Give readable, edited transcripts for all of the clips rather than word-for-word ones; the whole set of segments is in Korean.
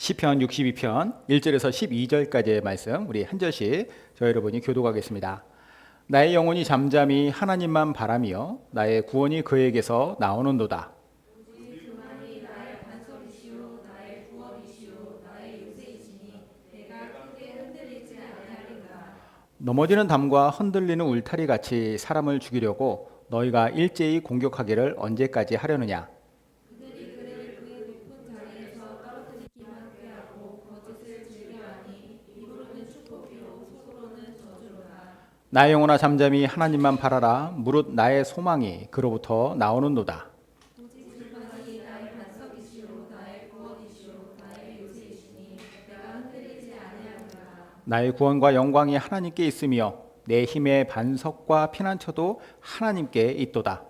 시편 62편 1절에서 12절까지의 말씀 우리 한 절씩 저희 여러분이 교독하겠습니다. 나의 영혼이 잠잠히 하나님만 바라며 나의 구원이 그에게서 나오는도다. 넘어지는 담과 흔들리는 울타리 같이 사람을 죽이려고 너희가 일제히 공격하기를 언제까지 하려느냐. 나의 영혼아 잠잠히 하나님만 바라라. 무릇 나의 소망이 그로부터 나오는도다. 나의 구원과 영광이 하나님께 있으며 내 힘의 반석과 피난처도 하나님께 있도다.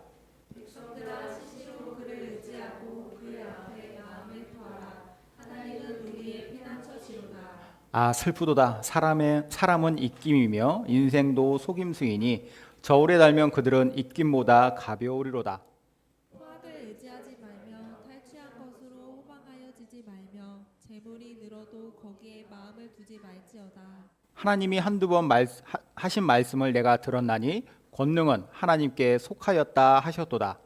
아 슬프도다. 사람은 입김이며 인생도 속임수이니 저울에 달면 그들은 입김보다 가벼우리로다. 후학을 의지하지 말며 탈취한 것으로 호방하여지지 말며 재물이 늘어도 거기에 마음을 두지 말지어다. 하나님이 한두 번 하신 말씀을 내가 들었나니 권능은 하나님께 속하였다 하셨도다.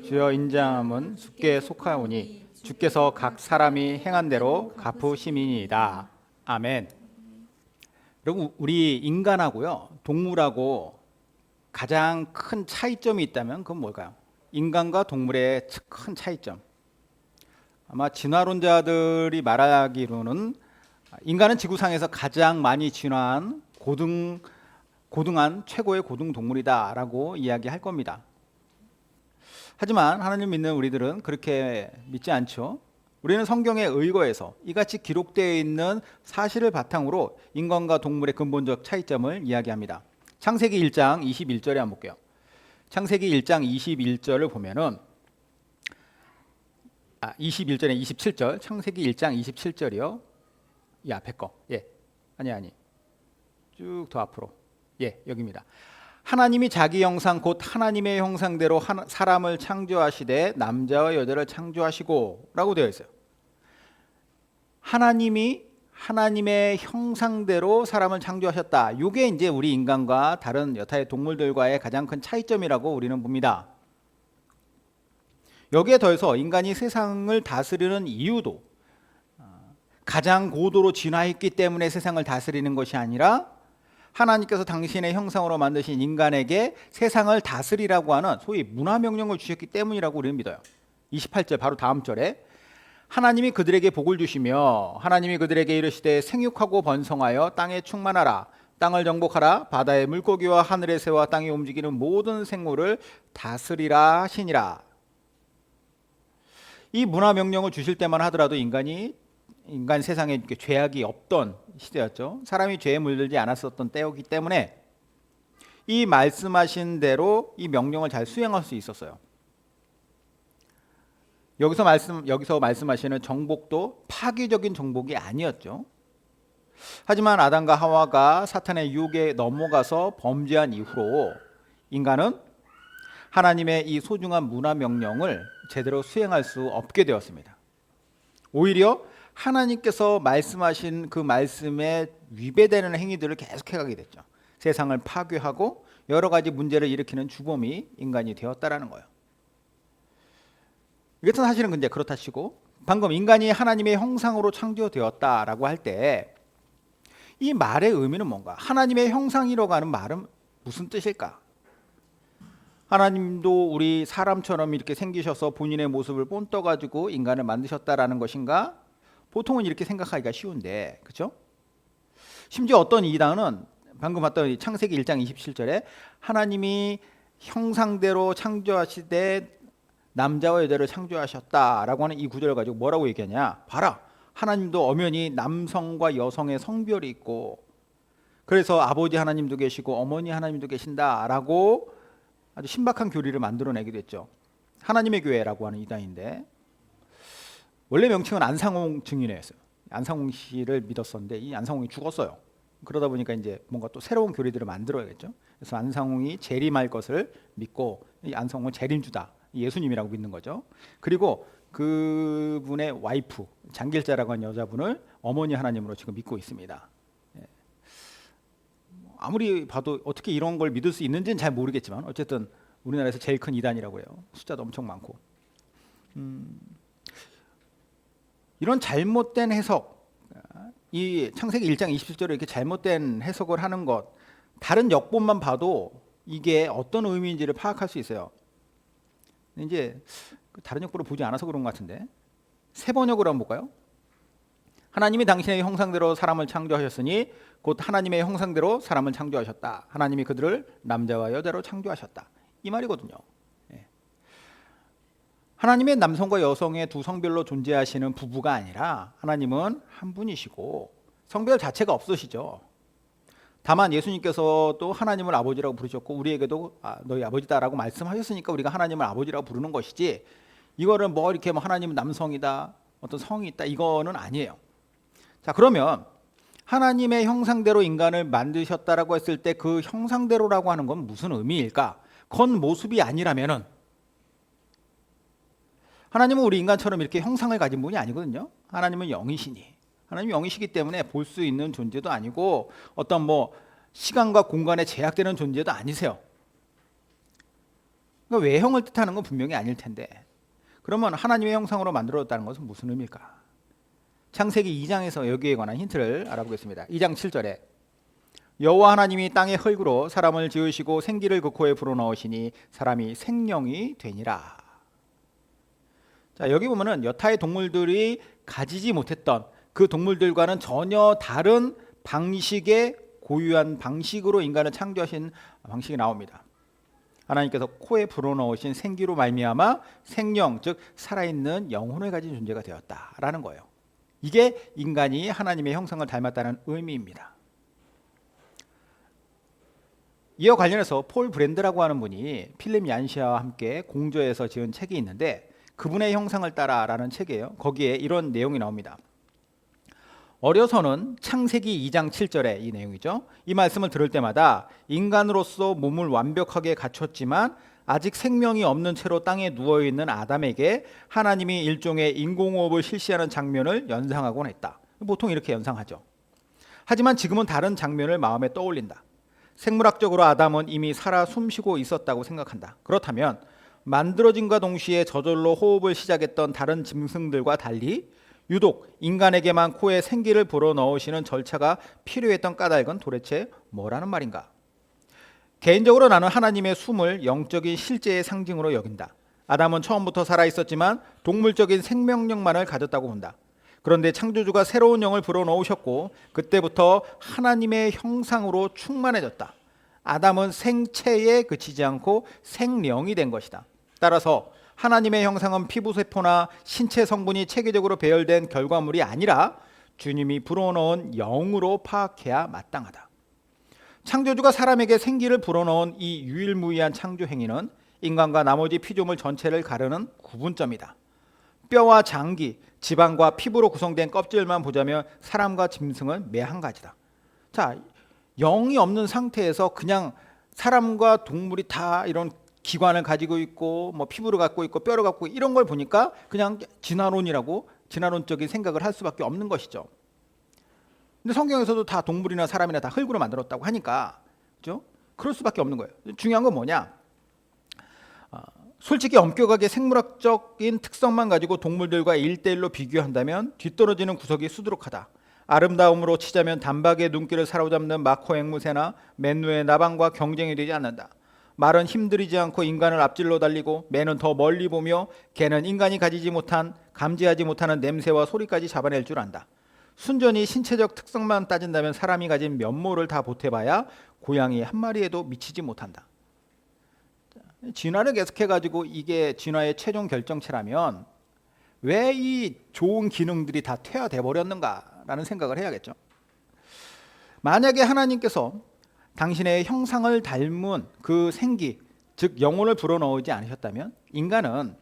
주여 인자함은 주께 속하오니 주께서 각 사람이 행한 대로 갚으심이니이다. 아멘. 여러분 우리 인간하고요 동물하고 가장 큰 차이점이 있다면 그건 뭘까요? 인간과 동물의 큰 차이점. 아마 진화론자들이 말하기로는 인간은 지구상에서 가장 많이 진화한 고등한 최고의 고등 동물이다라고 이야기할 겁니다. 하지만 하나님 믿는 우리들은 그렇게 믿지 않죠. 우리는 성경에 의거해서 이같이 기록되어 있는 사실을 바탕으로 인간과 동물의 근본적 차이점을 이야기합니다. 창세기 1장 21절에 한번 볼게요. 창세기 1장 21절을 보면은 21절에 27절, 창세기 1장 27절이요. 이 앞에 거. 예. 아니. 쭉 더 앞으로. 예, 여기입니다. 하나님이 자기 형상 곧 하나님의 형상대로 사람을 창조하시되 남자와 여자를 창조하시고 라고 되어 있어요. 하나님이 하나님의 형상대로 사람을 창조하셨다. 이게 이제 우리 인간과 다른 여타의 동물들과의 가장 큰 차이점이라고 우리는 봅니다. 여기에 더해서 인간이 세상을 다스리는 이유도 가장 고도로 진화했기 때문에 세상을 다스리는 것이 아니라 하나님께서 당신의 형상으로 만드신 인간에게 세상을 다스리라고 하는 소위 문화명령을 주셨기 때문이라고 우리는 믿어요. 28절 바로 다음 절에 하나님이 그들에게 복을 주시며 하나님이 그들에게 이르시되 생육하고 번성하여 땅에 충만하라. 땅을 정복하라. 바다의 물고기와 하늘의 새와 땅에 움직이는 모든 생물을 다스리라 하시니라. 이 문화명령을 주실 때만 하더라도 인간 세상에 죄악이 없던 시대였죠. 사람이 죄에 물들지 않았었던 때였기 때문에 이 말씀하신 대로 이 명령을 잘 수행할 수 있었어요. 여기서 말씀하시는 정복도 파괴적인 정복이 아니었죠. 하지만 아담과 하와가 사탄의 유혹에 넘어가서 범죄한 이후로 인간은 하나님의 이 소중한 문화 명령을 제대로 수행할 수 없게 되었습니다. 오히려 하나님께서 말씀하신 그 말씀에 위배되는 행위들을 계속해 가게 됐죠. 세상을 파괴하고 여러 가지 문제를 일으키는 주범이 인간이 되었다라는 거예요. 이것은 사실은 근데 그렇다 치고 방금 인간이 하나님의 형상으로 창조되었다라고 할 때 이 말의 의미는 뭔가? 하나님의 형상이라고 하는 말은 무슨 뜻일까? 하나님도 우리 사람처럼 이렇게 생기셔서 본인의 모습을 본떠가지고 인간을 만드셨다라는 것인가? 보통은 이렇게 생각하기가 쉬운데, 그렇죠? 심지어 어떤 이단은 방금 봤던 창세기 1장 27절에 하나님이 형상대로 창조하시되 남자와 여자를 창조하셨다라고 하는 이 구절을 가지고 뭐라고 얘기하냐? 봐라, 하나님도 엄연히 남성과 여성의 성별이 있고 그래서 아버지 하나님도 계시고 어머니 하나님도 계신다라고 아주 신박한 교리를 만들어내기도 했죠. 하나님의 교회라고 하는 이단인데 원래 명칭은 안상홍 증인회였어요. 안상홍 씨를 믿었었는데 이 안상홍이 죽었어요. 그러다 보니까 이제 뭔가 또 새로운 교리들을 만들어야겠죠. 그래서 안상홍이 재림할 것을 믿고 이 안상홍은 재림주다, 예수님이라고 믿는 거죠. 그리고 그분의 와이프 장길자라고 하는 여자분을 어머니 하나님으로 지금 믿고 있습니다. 아무리 봐도 어떻게 이런 걸 믿을 수 있는지는 잘 모르겠지만 어쨌든 우리나라에서 제일 큰 이단이라고 해요. 숫자도 엄청 많고. 이런 잘못된 해석, 이 창세기 1장 27절에 이렇게 잘못된 해석을 하는 것, 다른 역본만 봐도 이게 어떤 의미인지를 파악할 수 있어요. 이제 다른 역본을 보지 않아서 그런 것 같은데 세 번역으로 한번 볼까요? 하나님이 당신의 형상대로 사람을 창조하셨으니 곧 하나님의 형상대로 사람을 창조하셨다. 하나님이 그들을 남자와 여자로 창조하셨다. 이 말이거든요. 하나님의 남성과 여성의 두 성별로 존재하시는 부부가 아니라 하나님은 한 분이시고 성별 자체가 없으시죠. 다만 예수님께서도 하나님을 아버지라고 부르셨고 우리에게도 너희 아버지다라고 말씀하셨으니까 우리가 하나님을 아버지라고 부르는 것이지, 이거를 뭐 이렇게 뭐 하나님은 남성이다, 어떤 성이 있다, 이거는 아니에요. 자, 그러면 하나님의 형상대로 인간을 만드셨다라고 했을 때 그 형상대로라고 하는 건 무슨 의미일까? 겉모습이 아니라면은 하나님은 우리 인간처럼 이렇게 형상을 가진 분이 아니거든요. 하나님은 영이시니, 하나님이 영이시기 때문에 볼 수 있는 존재도 아니고 어떤 뭐 시간과 공간에 제약되는 존재도 아니세요. 그러니까 외형을 뜻하는 건 분명히 아닐 텐데, 그러면 하나님의 형상으로 만들어졌다는 것은 무슨 의미일까? 창세기 2장에서 여기에 관한 힌트를 알아보겠습니다. 2장 7절에 여호와 하나님이 땅의 흙으로 사람을 지으시고 생기를 그 코에 불어넣으시니 사람이 생명이 되니라. 자, 여기 보면은 여타의 동물들이 가지지 못했던 그 동물들과는 전혀 다른 방식의 고유한 방식으로 인간을 창조하신 방식이 나옵니다. 하나님께서 코에 불어넣으신 생기로 말미암아 생명, 즉 살아있는 영혼을 가진 존재가 되었다라는 거예요. 이게 인간이 하나님의 형상을 닮았다는 의미입니다. 이와 관련해서 폴 브랜드라고 하는 분이 필립 얀시아와 함께 공저해서 지은 책이 있는데 그분의 형상을 따라라는 책이에요. 거기에 이런 내용이 나옵니다. 어려서는 창세기 2장 7절에 이 내용이죠. 이 말씀을 들을 때마다 인간으로서 몸을 완벽하게 갖췄지만 아직 생명이 없는 채로 땅에 누워있는 아담에게 하나님이 일종의 인공호흡을 실시하는 장면을 연상하곤 했다. 보통 이렇게 연상하죠. 하지만 지금은 다른 장면을 마음에 떠올린다. 생물학적으로 아담은 이미 살아 숨쉬고 있었다고 생각한다. 그렇다면 만들어짐과 동시에 저절로 호흡을 시작했던 다른 짐승들과 달리 유독 인간에게만 코에 생기를 불어넣으시는 절차가 필요했던 까닭은 도대체 뭐라는 말인가? 개인적으로 나는 하나님의 숨을 영적인 실제의 상징으로 여긴다. 아담은 처음부터 살아있었지만 동물적인 생명력만을 가졌다고 본다. 그런데 창조주가 새로운 영을 불어넣으셨고 그때부터 하나님의 형상으로 충만해졌다. 아담은 생체에 그치지 않고 생령이 된 것이다. 따라서 하나님의 형상은 피부세포나 신체 성분이 체계적으로 배열된 결과물이 아니라 주님이 불어넣은 영으로 파악해야 마땅하다. 창조주가 사람에게 생기를 불어넣은 이 유일무이한 창조 행위는 인간과 나머지 피조물 전체를 가르는 구분점이다. 뼈와 장기, 지방과 피부로 구성된 껍질만 보자면 사람과 짐승은 매 한 가지다. 자, 영이 없는 상태에서 그냥 사람과 동물이 다 이런 기관을 가지고 있고 뭐 피부를 갖고 있고 뼈를 갖고 있고 이런 걸 보니까 그냥 진화론적인 생각을 할 수밖에 없는 것이죠. 근데 성경에서도 다 동물이나 사람이나 다 흙으로 만들었다고 하니까, 그죠? 그럴 수밖에 없는 거예요. 중요한 건 뭐냐? 솔직히 엄격하게 생물학적인 특성만 가지고 동물들과 1대1로 비교한다면 뒤떨어지는 구석이 수두룩하다. 아름다움으로 치자면 단박에 눈길을 사로잡는 마코 앵무새나 맨누의 나방과 경쟁이 되지 않는다. 말은 힘들이지 않고 인간을 앞질러 달리고 매는 더 멀리 보며 개는 인간이 감지하지 못하는 냄새와 소리까지 잡아낼 줄 안다. 순전히 신체적 특성만 따진다면 사람이 가진 면모를 다 보태봐야 고양이 한 마리에도 미치지 못한다. 진화를 계속해가지고 이게 진화의 최종 결정체라면 왜 이 좋은 기능들이 다 퇴화돼 버렸는가라는 생각을 해야겠죠. 만약에 하나님께서 당신의 형상을 닮은 그 생기, 즉 영혼을 불어넣지 않으셨다면 인간은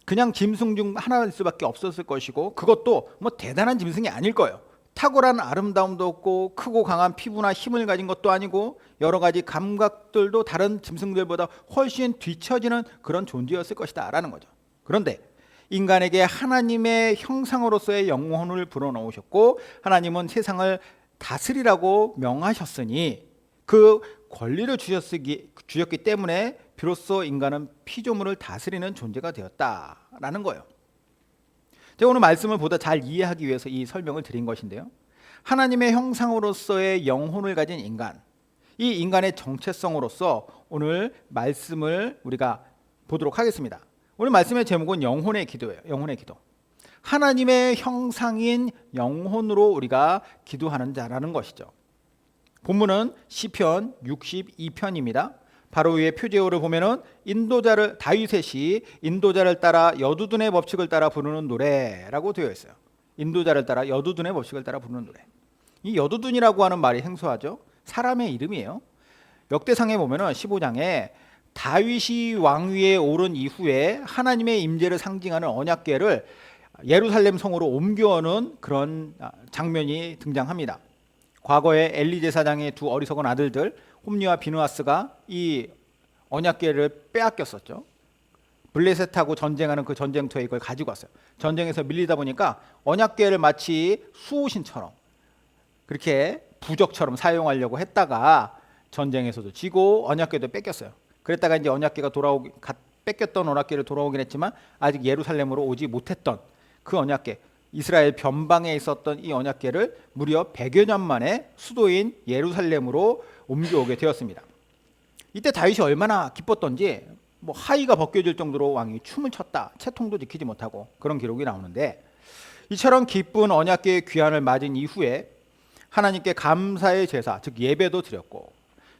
그냥 짐승 중 하나일 수밖에 없었을 것이고 그것도 뭐 대단한 짐승이 아닐 거예요. 탁월한 아름다움도 없고 크고 강한 피부나 힘을 가진 것도 아니고 여러 가지 감각들도 다른 짐승들보다 훨씬 뒤처지는 그런 존재였을 것이다 라는 거죠. 그런데 인간에게 하나님의 형상으로서의 영혼을 불어넣으셨고 하나님은 세상을 다스리라고 명하셨으니 그 권리를 주셨기 때문에 비로소 인간은 피조물을 다스리는 존재가 되었다라는 거예요. 제가 오늘 말씀을 보다 잘 이해하기 위해서 이 설명을 드린 것인데요. 하나님의 형상으로서의 영혼을 가진 인간, 이 인간의 정체성으로서 오늘 말씀을 우리가 보도록 하겠습니다. 오늘 말씀의 제목은 영혼의 기도예요. 영혼의 기도. 하나님의 형상인 영혼으로 우리가 기도하는 자라는 것이죠. 본문은 시편 62편입니다. 바로 위에 표제어를 보면은 다윗의 인도자를 따라 여두둔의 법칙을 따라 부르는 노래라고 되어 있어요. 인도자를 따라 여두둔의 법칙을 따라 부르는 노래. 이 여두둔이라고 하는 말이 생소하죠. 사람의 이름이에요. 역대상에 보면은 15장에 다윗이 왕위에 오른 이후에 하나님의 임재를 상징하는 언약궤를 예루살렘 성으로 옮겨오는 그런 장면이 등장합니다. 과거에 엘리 제사장의 두 어리석은 아들들 홈리와 비느하스가 이 언약궤를 빼앗겼었죠. 블레셋하고 전쟁하는 그 전쟁터에 이걸 가지고 왔어요. 전쟁에서 밀리다 보니까 언약궤를 마치 수호신처럼 그렇게 부적처럼 사용하려고 했다가 전쟁에서도 지고 언약궤도 뺏겼어요. 그랬다가 이제 뺏겼던 언약궤를 돌아오긴 했지만 아직 예루살렘으로 오지 못했던 그 언약궤, 이스라엘 변방에 있었던 이 언약궤를 무려 100여 년 만에 수도인 예루살렘으로 옮겨오게 되었습니다. 이때 다윗이 얼마나 기뻤던지 하의가 벗겨질 정도로 왕이 춤을 췄다, 채통도 지키지 못하고 그런 기록이 나오는데, 이처럼 기쁜 언약궤의 귀환을 맞은 이후에 하나님께 감사의 제사, 즉 예배도 드렸고,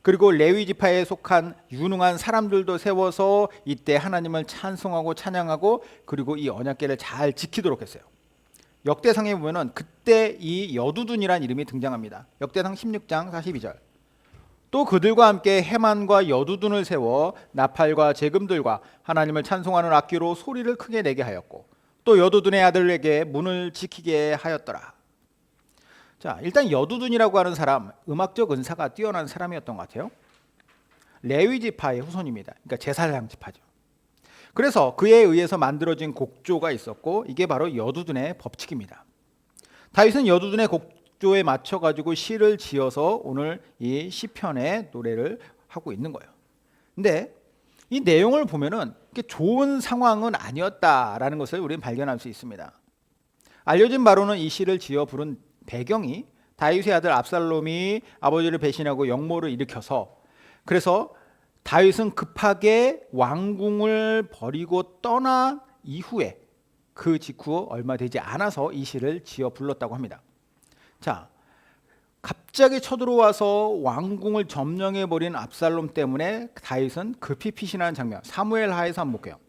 그리고 레위 지파에 속한 유능한 사람들도 세워서 이때 하나님을 찬송하고 찬양하고, 그리고 이 언약궤를 잘 지키도록 했어요. 역대상에 보면은 그때 이 여두둔이란 이름이 등장합니다. 역대상 16장 42절. 또 그들과 함께 해만과 여두둔을 세워 나팔과 제금들과 하나님을 찬송하는 악기로 소리를 크게 내게 하였고, 또 여두둔의 아들에게 문을 지키게 하였더라. 자, 일단 여두둔이라고 하는 사람, 음악적 은사가 뛰어난 사람이었던 것 같아요. 레위 지파의 후손입니다. 그러니까 제사장 지파죠. 그래서 그에 의해서 만들어진 곡조가 있었고, 이게 바로 여두둔의 법칙입니다. 다윗은 여두둔의 곡조에 맞춰 가지고 시를 지어서 오늘 이 시편의 노래를 하고 있는 거예요. 근데 이 내용을 보면은 좋은 상황은 아니었다라는 것을 우리는 발견할 수 있습니다. 알려진 바로는 이 시를 지어 부른 배경이 다윗의 아들 압살롬이 아버지를 배신하고 역모를 일으켜서, 그래서 다윗은 급하게 왕궁을 버리고 떠난 이후에 그 직후 얼마 되지 않아서 이 시를 지어 불렀다고 합니다. 자, 갑자기 쳐들어와서 왕궁을 점령해버린 압살롬 때문에 다윗은 급히 피신하는 장면, 사무엘하에서 한번 볼게요.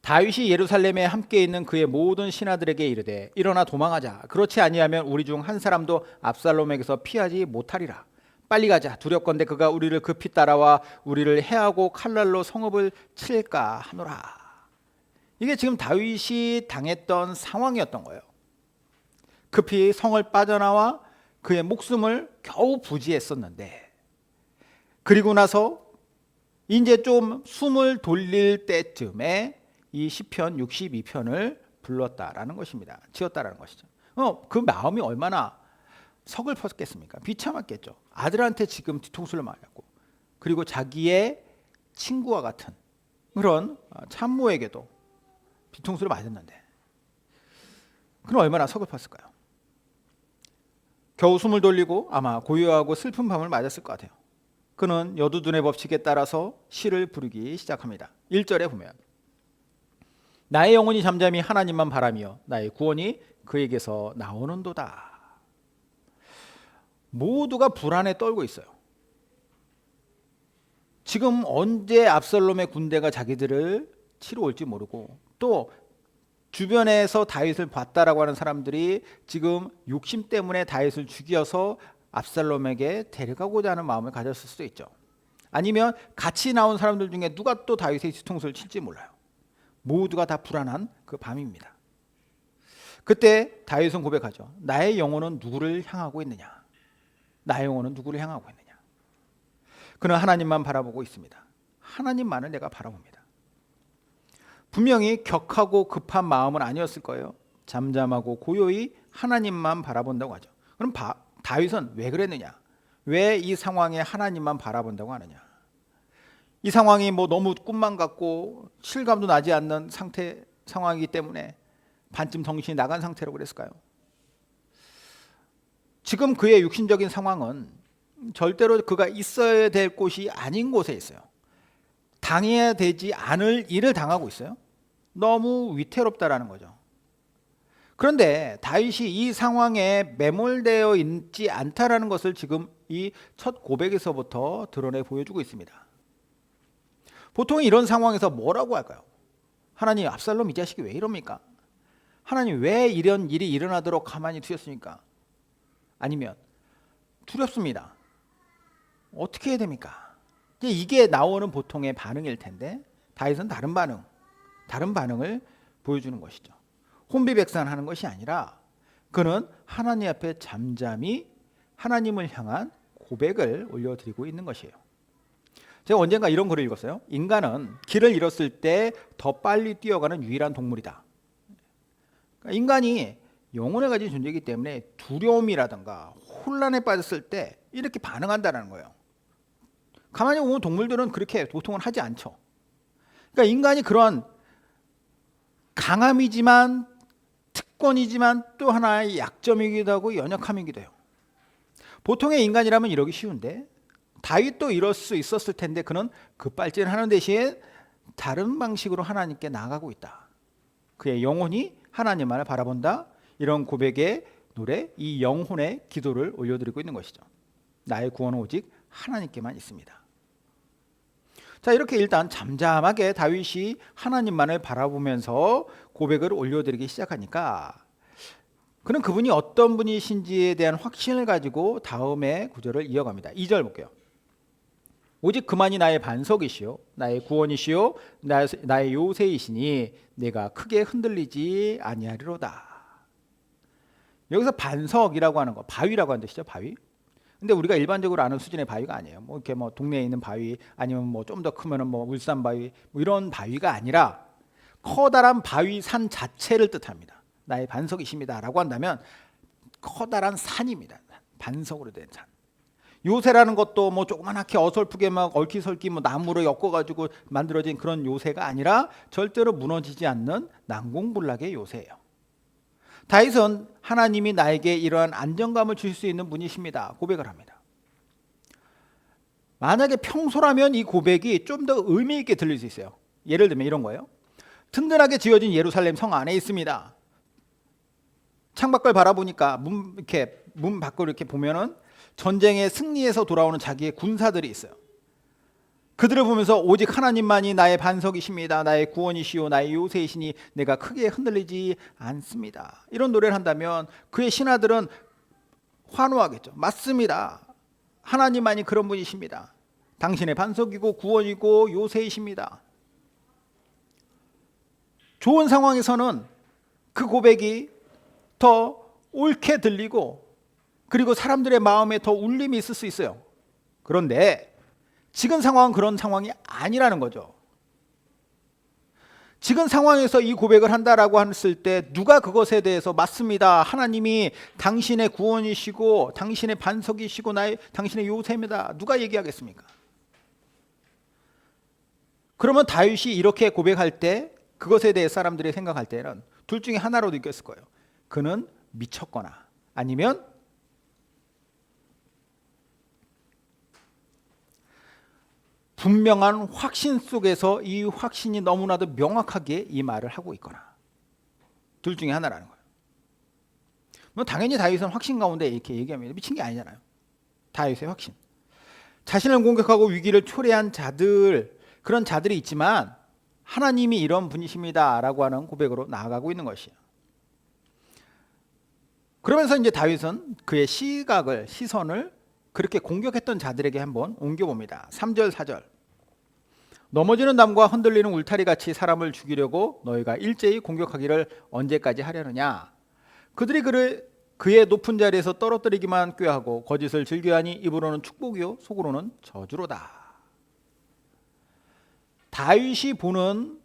다윗이 예루살렘에 함께 있는 그의 모든 신하들에게 이르되 일어나 도망하자. 그렇지 아니하면 우리 중 한 사람도 압살롬에게서 피하지 못하리라. 빨리 가자. 두렵건대 그가 우리를 급히 따라와 우리를 해하고 칼날로 성읍을 칠까 하노라. 이게 지금 다윗이 당했던 상황이었던 거예요. 급히 성을 빠져나와 그의 목숨을 겨우 부지했었는데, 그리고 나서 이제 좀 숨을 돌릴 때쯤에 이 시편 62편을 불렀다라는 것입니다. 지었다라는 것이죠. 그 마음이 얼마나 서글펐겠습니까? 비참했겠죠. 아들한테 지금 뒤통수를 맞았고, 그리고 자기의 친구와 같은 그런 참모에게도 뒤통수를 맞았는데, 그는 얼마나 서글펐을까요? 겨우 숨을 돌리고 아마 고요하고 슬픈 밤을 맞았을 것 같아요. 그는 여두둔의 법칙에 따라서 시를 부르기 시작합니다. 1절에 보면 나의 영혼이 잠잠히 하나님만 바라며 나의 구원이 그에게서 나오는도다. 모두가 불안에 떨고 있어요. 지금 언제 압살롬의 군대가 자기들을 치러 올지 모르고, 또 주변에서 다윗을 봤다라고 하는 사람들이 지금 욕심 때문에 다윗을 죽여서 압살롬에게 데려가고자 하는 마음을 가졌을 수도 있죠. 아니면 같이 나온 사람들 중에 누가 또 다윗의 뒤통수를 칠지 몰라요. 모두가 다 불안한 그 밤입니다. 그때 다윗은 고백하죠. 나의 영혼은 누구를 향하고 있느냐? 나의 영혼은 누구를 향하고 있느냐? 그는 하나님만 바라보고 있습니다. 하나님만을 내가 바라봅니다. 분명히 격하고 급한 마음은 아니었을 거예요. 잠잠하고 고요히 하나님만 바라본다고 하죠. 그럼 다윗은 왜 그랬느냐? 왜 이 상황에 하나님만 바라본다고 하느냐? 이 상황이 뭐 너무 꿈만 같고 실감도 나지 않는 상황이기 때문에 반쯤 정신이 나간 상태라고 그랬을까요? 지금 그의 육신적인 상황은 절대로 그가 있어야 될 곳이 아닌 곳에 있어요. 당해야 되지 않을 일을 당하고 있어요. 너무 위태롭다라는 거죠. 그런데 다윗이 이 상황에 매몰되어 있지 않다라는 것을 지금 이 첫 고백에서부터 드러내 보여주고 있습니다. 보통 이런 상황에서 뭐라고 할까요? 하나님, 압살롬 이 자식이 왜 이럽니까? 하나님, 왜 이런 일이 일어나도록 가만히 두셨습니까? 아니면 두렵습니다. 어떻게 해야 됩니까? 이게 나오는 보통의 반응일 텐데 다윗은 다른 반응을 보여주는 것이죠. 혼비백산하는 것이 아니라 그는 하나님 앞에 잠잠히 하나님을 향한 고백을 올려드리고 있는 것이에요. 제가 언젠가 이런 글을 읽었어요. 인간은 길을 잃었을 때 더 빨리 뛰어가는 유일한 동물이다. 그러니까 인간이 영혼을 가진 존재이기 때문에 두려움이라든가 혼란에 빠졌을 때 이렇게 반응한다는 거예요. 가만히 보면 동물들은 그렇게 보통은 하지 않죠. 그러니까 인간이 그런 강함이지만 특권이지만 또 하나의 약점이기도 하고 연약함이기도 해요. 보통의 인간이라면 이러기 쉬운데 다윗도 이럴 수 있었을 텐데 그는 급발진하는 대신 다른 방식으로 하나님께 나아가고 있다. 그의 영혼이 하나님만을 바라본다. 이런 고백의 노래, 이 영혼의 기도를 올려드리고 있는 것이죠. 나의 구원은 오직 하나님께만 있습니다. 자, 이렇게 일단 잠잠하게 다윗이 하나님만을 바라보면서 고백을 올려드리기 시작하니까 그는 그분이 어떤 분이신지에 대한 확신을 가지고 다음의 구절을 이어갑니다. 2절 볼게요. 오직 그만이 나의 반석이시요 나의 구원이시요 나의 요새이시니 내가 크게 흔들리지 아니하리로다. 여기서 반석이라고 하는 거, 바위라고 하는 뜻이죠. 바위. 근데 우리가 일반적으로 아는 수준의 바위가 아니에요. 뭐 이렇게 뭐 동네에 있는 바위 아니면 뭐 좀 더 크면은 뭐 울산 바위 뭐 이런 바위가 아니라 커다란 바위 산 자체를 뜻합니다. 나의 반석이십니다라고 한다면 커다란 산입니다. 반석으로 된 산. 요새라는 것도 뭐 조그맣게 어설프게 막 얽히설키 뭐 나무로 엮어가지고 만들어진 그런 요새가 아니라 절대로 무너지지 않는 난공불락의 요새예요. 다윗은 하나님이 나에게 이러한 안정감을 주실 수 있는 분이십니다. 고백을 합니다. 만약에 평소라면 이 고백이 좀 더 의미 있게 들릴 수 있어요. 예를 들면 이런 거예요. 든든하게 지어진 예루살렘 성 안에 있습니다. 창밖을 바라보니까 문 밖을 이렇게 보면은 전쟁의 승리에서 돌아오는 자기의 군사들이 있어요. 그들을 보면서 오직 하나님만이 나의 반석이십니다. 나의 구원이시오 나의 요새이시니 내가 크게 흔들리지 않습니다. 이런 노래를 한다면 그의 신하들은 환호하겠죠. 맞습니다. 하나님만이 그런 분이십니다. 당신의 반석이고 구원이고 요새이십니다. 좋은 상황에서는 그 고백이 더 옳게 들리고 그리고 사람들의 마음에 더 울림이 있을 수 있어요. 그런데 지금 상황은 그런 상황이 아니라는 거죠. 지금 상황에서 이 고백을 한다라고 했을 때 누가 그것에 대해서 맞습니다. 하나님이 당신의 구원이시고 당신의 반석이시고 당신의 요새입니다. 누가 얘기하겠습니까? 그러면 다윗이 이렇게 고백할 때 그것에 대해 사람들이 생각할 때는 둘 중에 하나로 느꼈을 거예요. 그는 미쳤거나 아니면 분명한 확신 속에서 이 확신이 너무나도 명확하게 이 말을 하고 있거나 둘 중에 하나라는 거예요. 뭐 당연히 다윗은 확신 가운데 이렇게 얘기하면 미친 게 아니잖아요. 다윗의 확신. 자신을 공격하고 위기를 초래한 자들 그런 자들이 있지만 하나님이 이런 분이십니다 라고 하는 고백으로 나아가고 있는 것이에요. 그러면서 이제 다윗은 그의 시선을 그렇게 공격했던 자들에게 한번 옮겨봅니다. 3절 4절. 넘어지는 담과 흔들리는 울타리같이 사람을 죽이려고 너희가 일제히 공격하기를 언제까지 하려느냐. 그들이 그의 높은 자리에서 떨어뜨리기만 꾀하고 거짓을 즐겨하니 입으로는 축복이요 속으로는 저주로다. 다윗이 보는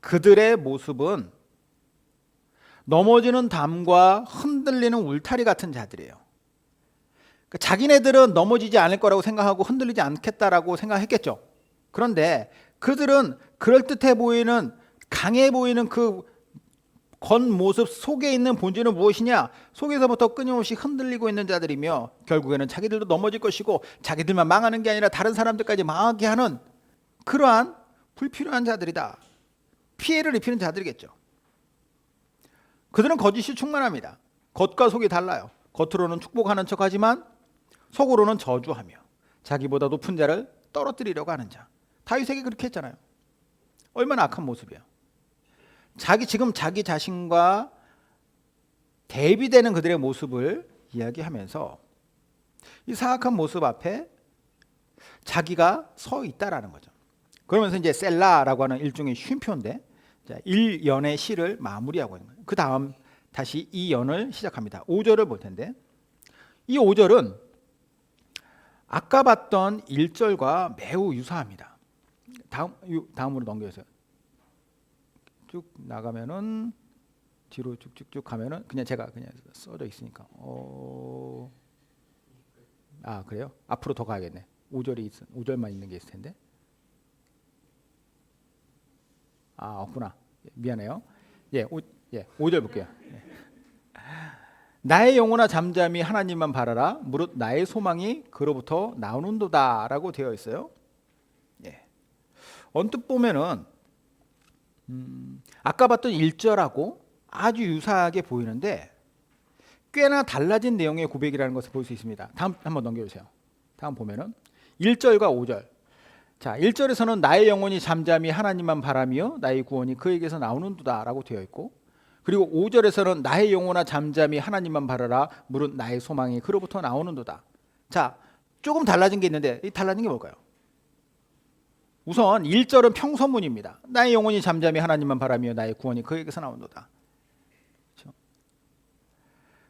그들의 모습은 넘어지는 담과 흔들리는 울타리 같은 자들이에요. 그러니까 자기네들은 넘어지지 않을 거라고 생각하고 흔들리지 않겠다라고 생각했겠죠. 그런데 그들은 그럴듯해 보이는, 강해 보이는 그 겉모습 속에 있는 본질은 무엇이냐? 속에서부터 끊임없이 흔들리고 있는 자들이며 결국에는 자기들도 넘어질 것이고 자기들만 망하는 게 아니라 다른 사람들까지 망하게 하는 그러한 불필요한 자들이다. 피해를 입히는 자들이겠죠. 그들은 거짓이 충만합니다. 겉과 속이 달라요. 겉으로는 축복하는 척하지만 속으로는 저주하며 자기보다 높은 자를 떨어뜨리려고 하는 자. 다윗에게 그렇게 했잖아요. 얼마나 악한 모습이에요. 지금 자기 자신과 대비되는 그들의 모습을 이야기하면서 이 사악한 모습 앞에 자기가 서 있다라는 거죠. 그러면서 이제 셀라라고 하는 일종의 쉼표인데 1연의 시를 마무리하고 있는 거예요. 그 다음 다시 2연을 시작합니다. 5절을 볼 텐데 이 5절은 아까 봤던 1절과 매우 유사합니다. 다음으로 넘겨주세요. 쭉 나가면은 뒤로 쭉쭉쭉 가면은 그냥 제가 그냥 써져 있으니까 그래요? 앞으로 더 가야겠네. 5절만 있는 게 있을 텐데 없구나. 미안해요. 5절 볼게요. 나의 영혼아 잠잠히 하나님만 바라라. 무릇 나의 소망이 그로부터 나오는도다 라고 되어 있어요. 언뜻 보면은 아까 봤던 1절하고 아주 유사하게 보이는데 꽤나 달라진 내용의 고백이라는 것을 볼 수 있습니다. 다음 한번 넘겨주세요. 다음 보면은 1절과 5절. 자, 1절에서는 나의 영혼이 잠잠히 하나님만 바라며 나의 구원이 그에게서 나오는도다 라고 되어 있고, 그리고 5절에서는 나의 영혼아 잠잠히 하나님만 바라라. 무릇 나의 소망이 그로부터 나오는도다. 자, 조금 달라진 게 있는데 이 달라진 게 뭘까요? 우선 1절은 평서문입니다. 나의 영혼이 잠잠히 하나님만 바라며 나의 구원이 그에게서 나오는도다. 그렇죠?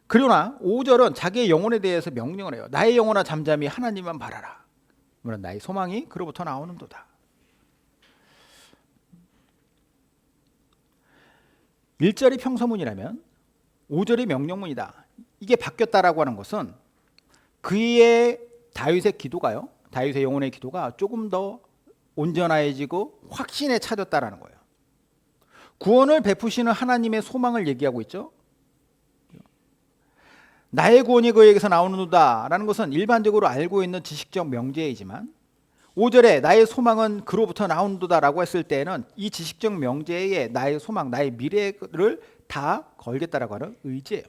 그러나 5절은 자기의 영혼에 대해서 명령을 해요. 나의 영혼아 잠잠히 하나님만 바라라. 물론 나의 소망이 그로부터 나오는도다. 1절이 평서문이라면 5절이 명령문이다. 이게 바뀌었다라고 하는 것은 그의 다윗의 기도가요. 다윗의 영혼의 기도가 조금 더 온전해지고 확신에 차졌다라는 거예요. 구원을 베푸시는 하나님의 소망을 얘기하고 있죠. 나의 구원이 그에게서 나오는도다 라는 것은 일반적으로 알고 있는 지식적 명제이지만 5절에 나의 소망은 그로부터 나오는도다 라고 했을 때는 이 지식적 명제에 나의 소망, 나의 미래를 다 걸겠다라고 하는 의지예요.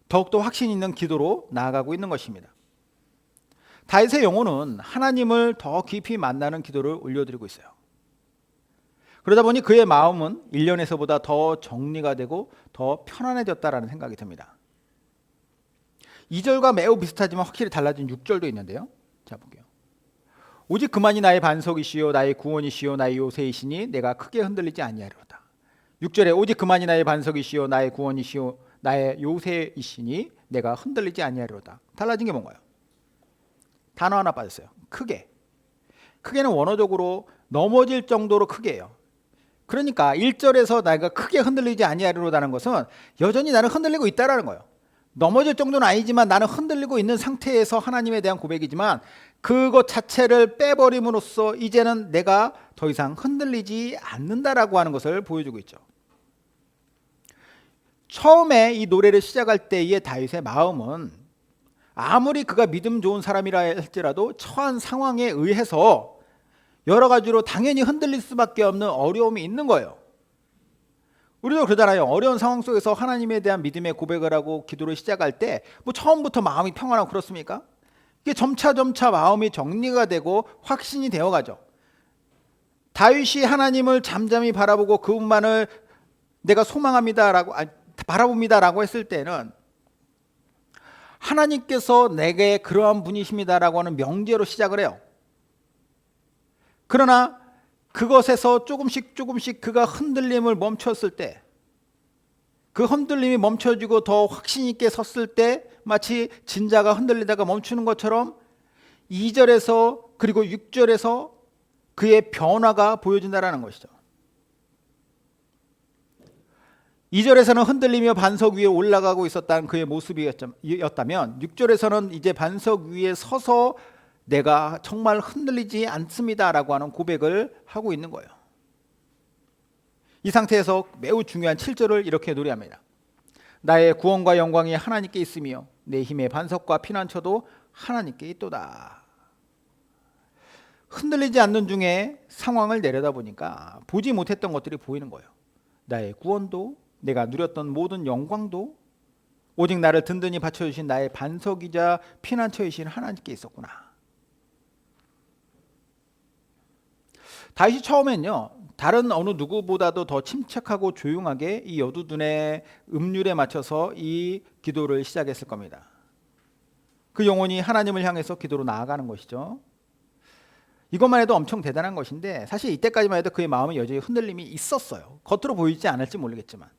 더욱더 확신 있는 기도로 나아가고 있는 것입니다. 다윗의 영혼은 하나님을 더 깊이 만나는 기도를 올려드리고 있어요. 그러다 보니 그의 마음은 1년에서보다 더 정리가 되고 더 편안해졌다라는 생각이 듭니다. 2절과 매우 비슷하지만 확실히 달라진 6절도 있는데요. 자, 볼게요. 오직 그만이 나의 반석이시요 나의 구원이시요 나의 요새이시니 내가 크게 흔들리지 아니하리로다. 6절에 오직 그만이 나의 반석이시요 나의 구원이시요 나의 요새이시니 내가 흔들리지 아니하리로다. 달라진 게 뭔가요? 단어 하나 빠졌어요. 크게. 크게는 원어적으로 넘어질 정도로 크게예요. 그러니까 1절에서 내가 크게 흔들리지 아니하리로다는 것은 여전히 나는 흔들리고 있다라는 거예요. 넘어질 정도는 아니지만 나는 흔들리고 있는 상태에서 하나님에 대한 고백이지만 그것 자체를 빼버림으로써 이제는 내가 더 이상 흔들리지 않는다라고 하는 것을 보여주고 있죠. 처음에 이 노래를 시작할 때의 다윗의 마음은 아무리 그가 믿음 좋은 사람이라 할지라도 처한 상황에 의해서 여러 가지로 당연히 흔들릴 수밖에 없는 어려움이 있는 거예요. 우리도 그러잖아요. 어려운 상황 속에서 하나님에 대한 믿음의 고백을 하고 기도를 시작할 때 뭐 처음부터 마음이 평안하고 그렇습니까? 이게 점차 마음이 정리가 되고 확신이 되어가죠. 다윗이 하나님을 잠잠히 바라보고 그분만을 내가 소망합니다라고 바라봅니다라고 했을 때는 하나님께서 내게 그러한 분이십니다라고 하는 명제로 시작을 해요. 그러나 그것에서 조금씩 그가 흔들림을 멈췄을 때, 그 흔들림이 멈춰지고 더 확신 있게 섰을 때 마치 진자가 흔들리다가 멈추는 것처럼 2절에서 그리고 6절에서 그의 변화가 보여진다라는 것이죠. 2절에서는 흔들리며 반석 위에 올라가고 있었다는 그의 모습이었다면 6절에서는 이제 반석 위에 서서 내가 정말 흔들리지 않습니다라고 하는 고백을 하고 있는 거예요. 이 상태에서 매우 중요한 7절을 이렇게 노래합니다. 나의 구원과 영광이 하나님께 있으며 내 힘의 반석과 피난처도 하나님께 있도다. 흔들리지 않는 중에 상황을 내려다보니까 보지 못했던 것들이 보이는 거예요. 나의 구원도 내가 누렸던 모든 영광도 오직 나를 든든히 받쳐주신 나의 반석이자 피난처이신 하나님께 있었구나. 다윗이 처음엔요, 다른 어느 누구보다도 더 침착하고 조용하게 이 여두둔의 음률에 맞춰서 이 기도를 시작했을 겁니다. 그 영혼이 하나님을 향해서 기도로 나아가는 것이죠. 이것만 해도 엄청 대단한 것인데 사실 이때까지만 해도 그의 마음에 여전히 흔들림이 있었어요. 겉으로 보이지 않을지 모르겠지만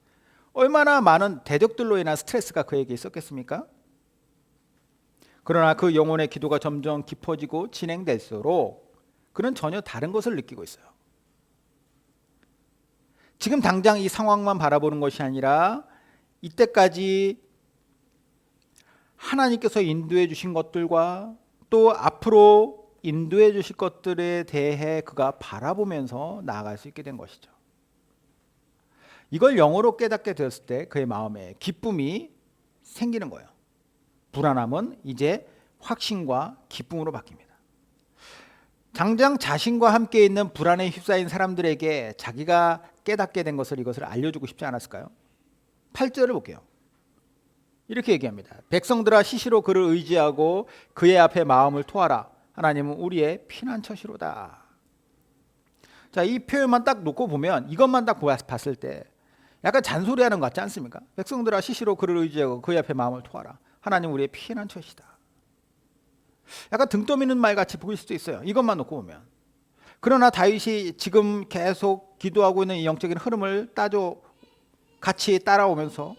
얼마나 많은 대적들로 인한 스트레스가 그에게 있었겠습니까? 그러나 그 영혼의 기도가 점점 깊어지고 진행될수록 그는 전혀 다른 것을 느끼고 있어요. 지금 당장 이 상황만 바라보는 것이 아니라 이때까지 하나님께서 인도해 주신 것들과 또 앞으로 인도해 주실 것들에 대해 그가 바라보면서 나아갈 수 있게 된 것이죠. 이걸 영어로 깨닫게 되었을 때 그의 마음에 기쁨이 생기는 거예요. 불안함은 이제 확신과 기쁨으로 바뀝니다. 당장 자신과 함께 있는 불안에 휩싸인 사람들에게 자기가 깨닫게 된 것을 이것을 알려주고 싶지 않았을까요? 8절을 볼게요. 이렇게 얘기합니다. 백성들아 시시로 그를 의지하고 그의 앞에 마음을 토하라. 하나님은 우리의 피난처시로다. 자, 이 표현만 딱 놓고 보면 이것만 딱 봤을 때 약간 잔소리하는 것 같지 않습니까? 백성들아 시시로 그를 의지하고 그의 앞에 마음을 토하라. 하나님 우리의 피난처시다. 약간 등 떠미는 말 같이 보일 수도 있어요. 이것만 놓고 보면. 그러나 다윗이 지금 계속 기도하고 있는 이 영적인 흐름을 같이 따라오면서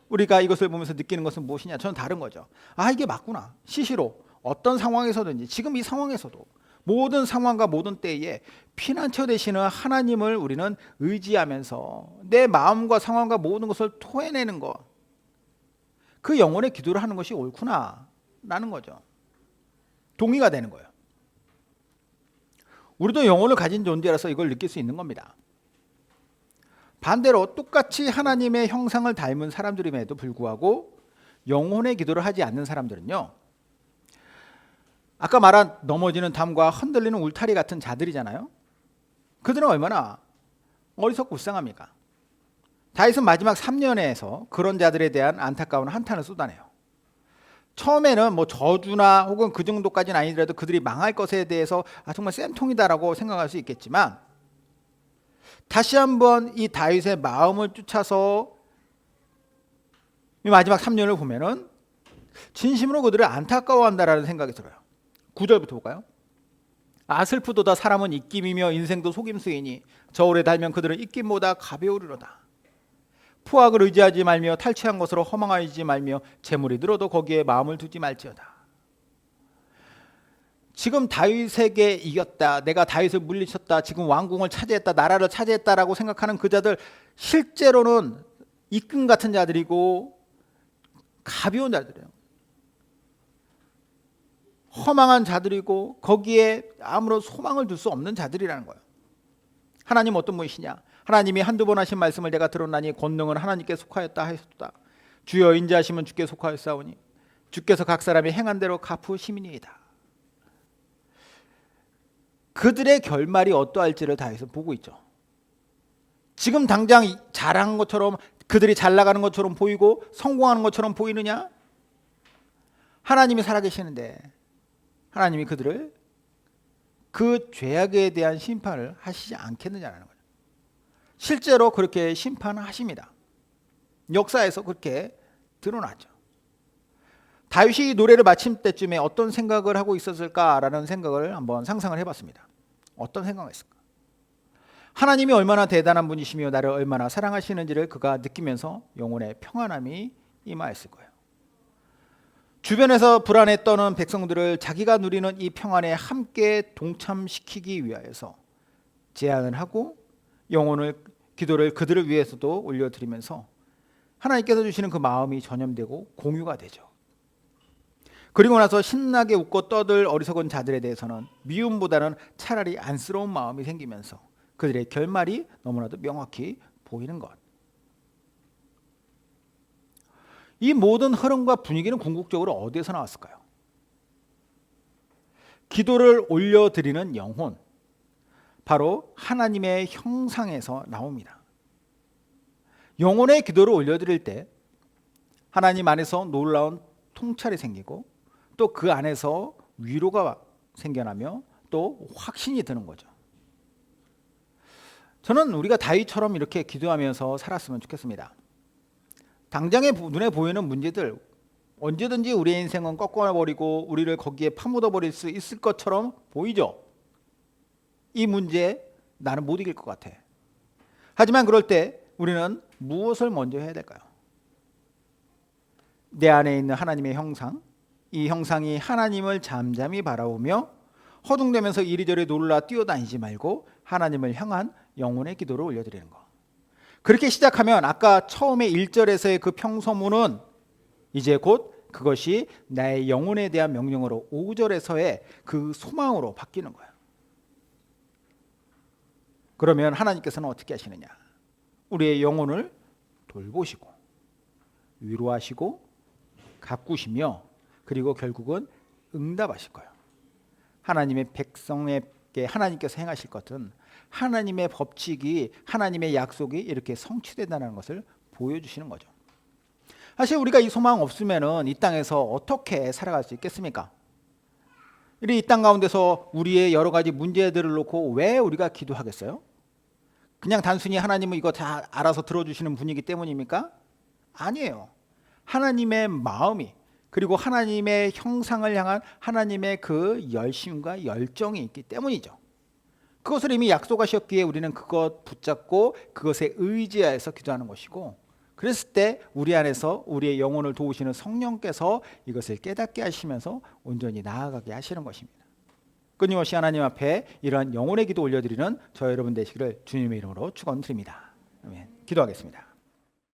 우리가 이것을 보면서 느끼는 것은 무엇이냐? 저는 다른 거죠. 아, 이게 맞구나. 시시로 어떤 상황에서든지 지금 이 상황에서도 모든 상황과 모든 때에 피난처 되시는 하나님을 우리는 의지하면서 내 마음과 상황과 모든 것을 토해내는 것, 그 영혼의 기도를 하는 것이 옳구나 라는 거죠. 동의가 되는 거예요. 우리도 영혼을 가진 존재라서 이걸 느낄 수 있는 겁니다. 반대로 똑같이 하나님의 형상을 닮은 사람들임에도 불구하고 영혼의 기도를 하지 않는 사람들은요, 아까 말한 넘어지는 담과 흔들리는 울타리 같은 자들이잖아요. 그들은 얼마나 어리석고 불쌍합니까? 다윗은 마지막 3년에서 그런 자들에 대한 안타까운 한탄을 쏟아내요. 처음에는 뭐 저주나 혹은 그 정도까지는 아니더라도 그들이 망할 것에 대해서 정말 쌤통이다라고 생각할 수 있겠지만 다시 한번 이 다윗의 마음을 쫓아서 이 마지막 3년을 보면은 진심으로 그들을 안타까워한다라는 생각이 들어요. 9절부터 볼까요? 슬프도다 사람은 입김이며 인생도 속임수이니 저울에 달면 그들은 입김보다 가벼우리로다. 포악을 의지하지 말며 탈취한 것으로 허망하지 말며 재물이 늘어도 거기에 마음을 두지 말지어다. 지금 다윗에게 이겼다, 내가 다윗을 물리쳤다, 지금 왕궁을 차지했다, 나라를 차지했다라고 생각하는 그 자들 실제로는 입금 같은 자들이고 가벼운 자들이에요. 허망한 자들이고 거기에 아무런 소망을 둘 수 없는 자들이라는 거예요. 하나님 어떤 분이시냐? 하나님이 한두 번 하신 말씀을 내가 들었나니 권능은 하나님께 속하였다 하였도다. 주여 인자하시면 주께 속하였사오니 주께서 각 사람이 행한 대로 갚으심이니이다. 그들의 결말이 어떠할지를 다윗은 보고 있죠. 지금 당장 잘한 것처럼 그들이 잘 나가는 것처럼 보이고 성공하는 것처럼 보이느냐? 하나님이 살아계시는데 하나님이 그들을 그 죄악에 대한 심판을 하시지 않겠느냐는 거예요. 실제로 그렇게 심판을 하십니다. 역사에서 그렇게 드러나죠. 다윗이 노래를 마칠 때쯤에 어떤 생각을 하고 있었을까라는 생각을 한번 상상을 해봤습니다. 어떤 생각을 했을까? 하나님이 얼마나 대단한 분이시며 나를 얼마나 사랑하시는지를 그가 느끼면서 영혼의 평안함이 임하였을 거예요. 주변에서 불안에 떠는 백성들을 자기가 누리는 이 평안에 함께 동참시키기 위하여서 제안을 하고 영혼을 기도를 그들을 위해서도 올려드리면서 하나님께서 주시는 그 마음이 전염되고 공유가 되죠. 그리고 나서 신나게 웃고 떠들 어리석은 자들에 대해서는 미움보다는 차라리 안쓰러운 마음이 생기면서 그들의 결말이 너무나도 명확히 보이는 것. 이 모든 흐름과 분위기는 궁극적으로 어디에서 나왔을까요? 기도를 올려드리는 영혼, 바로 하나님의 형상에서 나옵니다. 영혼의 기도를 올려드릴 때 하나님 안에서 놀라운 통찰이 생기고 또 그 안에서 위로가 생겨나며 또 확신이 드는 거죠. 저는 우리가 다윗처럼 이렇게 기도하면서 살았으면 좋겠습니다. 당장의 눈에 보이는 문제들, 언제든지 우리의 인생은 꺾어버리고 우리를 거기에 파묻어버릴 수 있을 것처럼 보이죠. 이 문제 나는 못 이길 것 같아. 하지만 그럴 때 우리는 무엇을 먼저 해야 될까요? 내 안에 있는 하나님의 형상, 이 형상이 하나님을 잠잠히 바라보며 허둥대면서 이리저리 놀라 뛰어다니지 말고 하나님을 향한 영혼의 기도를 올려드리는 것. 그렇게 시작하면 아까 처음에 1절에서의 그 평소문은 이제 곧 그것이 나의 영혼에 대한 명령으로 5절에서의 그 소망으로 바뀌는 거예요. 그러면 하나님께서는 어떻게 하시느냐? 우리의 영혼을 돌보시고 위로하시고 가꾸시며 그리고 결국은 응답하실 거예요. 하나님의 백성에게 하나님께서 행하실 것은 하나님의 법칙이, 하나님의 약속이 이렇게 성취된다는 것을 보여주시는 거죠. 사실 우리가 이 소망 없으면은 이 땅에서 어떻게 살아갈 수 있겠습니까? 이 땅 가운데서 우리의 여러 가지 문제들을 놓고 왜 우리가 기도하겠어요? 그냥 단순히 하나님은 이거 다 알아서 들어주시는 분이기 때문입니까? 아니에요. 하나님의 마음이, 그리고 하나님의 형상을 향한 하나님의 그 열심과 열정이 있기 때문이죠. 그것을 이미 약속하셨기에 우리는 그것 붙잡고 그것에 의지하여서 기도하는 것이고, 그랬을 때 우리 안에서 우리의 영혼을 도우시는 성령께서 이것을 깨닫게 하시면서 온전히 나아가게 하시는 것입니다. 끊임없이 하나님 앞에 이러한 영혼의 기도 올려드리는 저 여러분 되시기를 주님의 이름으로 축원드립니다. 아멘. 기도하겠습니다.